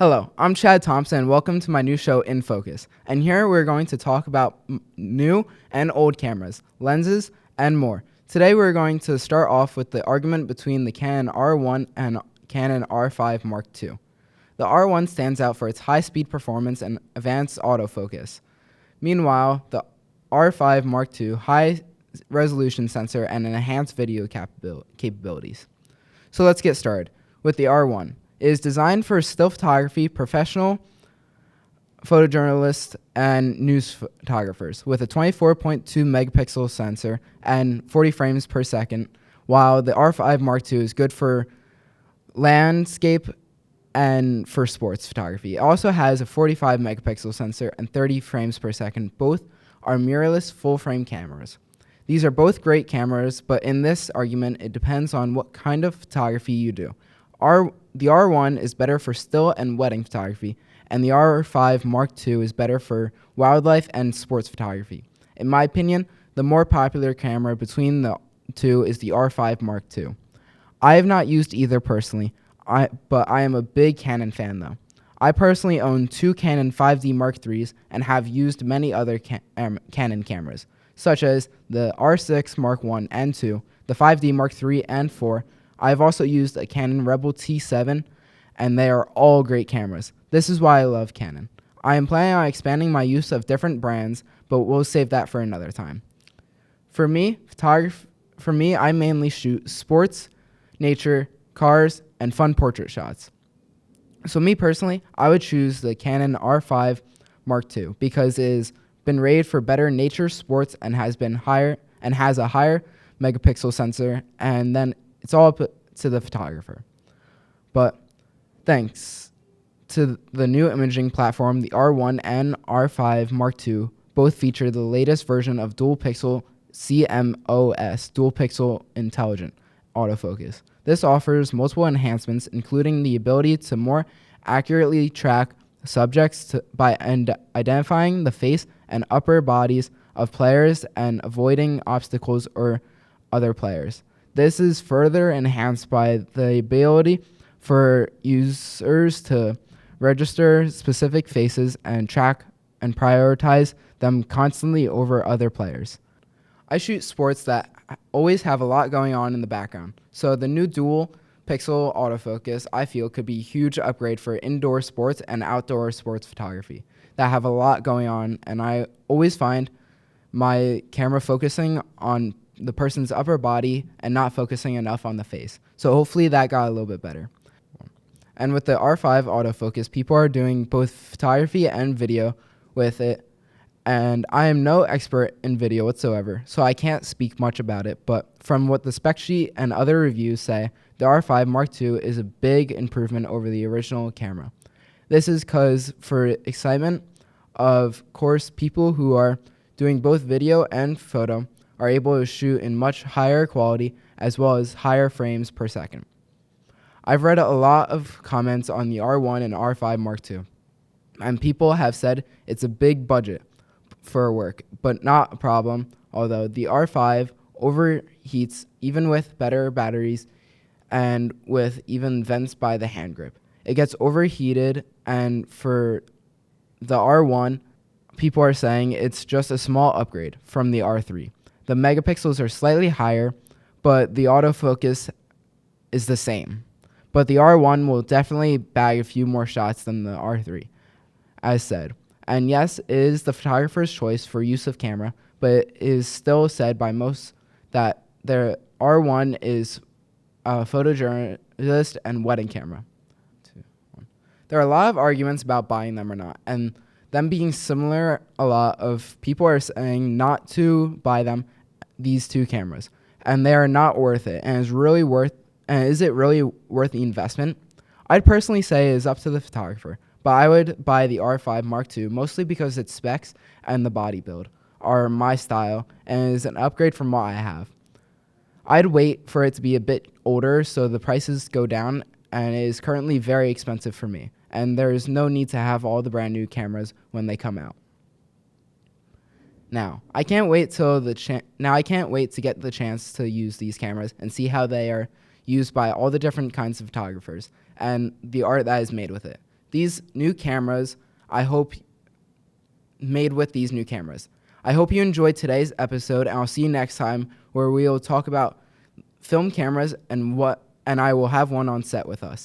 Hello, I'm Chad Thompson, and welcome to my new show, In Focus. And here we're going to talk about new and old cameras, lenses, and more. Today we're going to start off with the argument between the Canon R1 and Canon R5 Mark II. The R1 stands out for its high-speed performance and advanced autofocus. Meanwhile, the R5 Mark II high-resolution sensor and enhanced video capabilities. So let's get started with the R1. It is designed for still photography, professional photojournalists, and news photographers with a 24.2 megapixel sensor and 40 frames per second, while the R5 Mark II is good for landscape and for sports photography. It also has a 45 megapixel sensor and 30 frames per second. Both are mirrorless full-frame cameras. These are both great cameras, but in this argument, it depends on what kind of photography you do. The R1 is better for still and wedding photography, and the R5 Mark II is better for wildlife and sports photography. In my opinion, the more popular camera between the two is the R5 Mark II. I have not used either personally, but I am a big Canon fan though. I personally own two Canon 5D Mark IIIs and have used many other Canon cameras, such as the R6 Mark I and II, the 5D Mark III and IV. I've also used a Canon Rebel T7, and they are all great cameras. This is why I love Canon. I am planning on expanding my use of different brands, but we'll save that for another time. For me, I mainly shoot sports, nature, cars, and fun portrait shots. So me personally, I would choose the Canon R5 Mark II because it has been rated for better nature sports and has a higher megapixel sensor, and then it's all up to the photographer. But thanks to the new imaging platform, the R1 and R5 Mark II both feature the latest version of dual pixel CMOS, dual pixel intelligent autofocus. This offers multiple enhancements, including the ability to more accurately track subjects by identifying the face and upper bodies of players and avoiding obstacles or other players. This is further enhanced by the ability for users to register specific faces and track and prioritize them constantly over other players. I shoot sports that always have a lot going on in the background, so the new dual pixel autofocus I feel could be a huge upgrade for indoor sports and outdoor sports photography that have a lot going on, and I always find my camera focusing on the person's upper body and not focusing enough on the face. So hopefully that got a little bit better. And with the R5 autofocus, people are doing both photography and video with it. And I am no expert in video whatsoever, so I can't speak much about it. But from what the spec sheet and other reviews say, the R5 Mark II is a big improvement over the original camera. This is because for excitement, of course, people who are doing both video and photo are able to shoot in much higher quality as well as higher frames per second. I've read a lot of comments on the R1 and R5 Mark II, and people have said it's a big budget for work, but not a problem, although the R5 overheats even with better batteries and with even vents by the hand grip. It gets overheated, and for the R1, people are saying it's just a small upgrade from the R3. The megapixels are slightly higher, but the autofocus is the same. But the R1 will definitely bag a few more shots than the R3, as said. And yes, it is the photographer's choice for use of camera, but it is still said by most that the R1 is a photojournalist and wedding camera. There are a lot of arguments about buying them or not, and them being similar, a lot of people are saying not to buy these two cameras, and they are not worth it. And is it really worth the investment? I'd personally say it is up to the photographer, but I would buy the R5 Mark II mostly because its specs and the body build are my style and is an upgrade from what I have. I'd wait for it to be a bit older so the prices go down, and it is currently very expensive for me, and there is no need to have all the brand new cameras when they come out. Now, I can't wait to get the chance to use these cameras and see how they are used by all the different kinds of photographers and the art that is made with it. these new cameras, I hope I hope you enjoyed today's episode, and I'll see you next time where we will talk about film cameras and I will have one on set with us.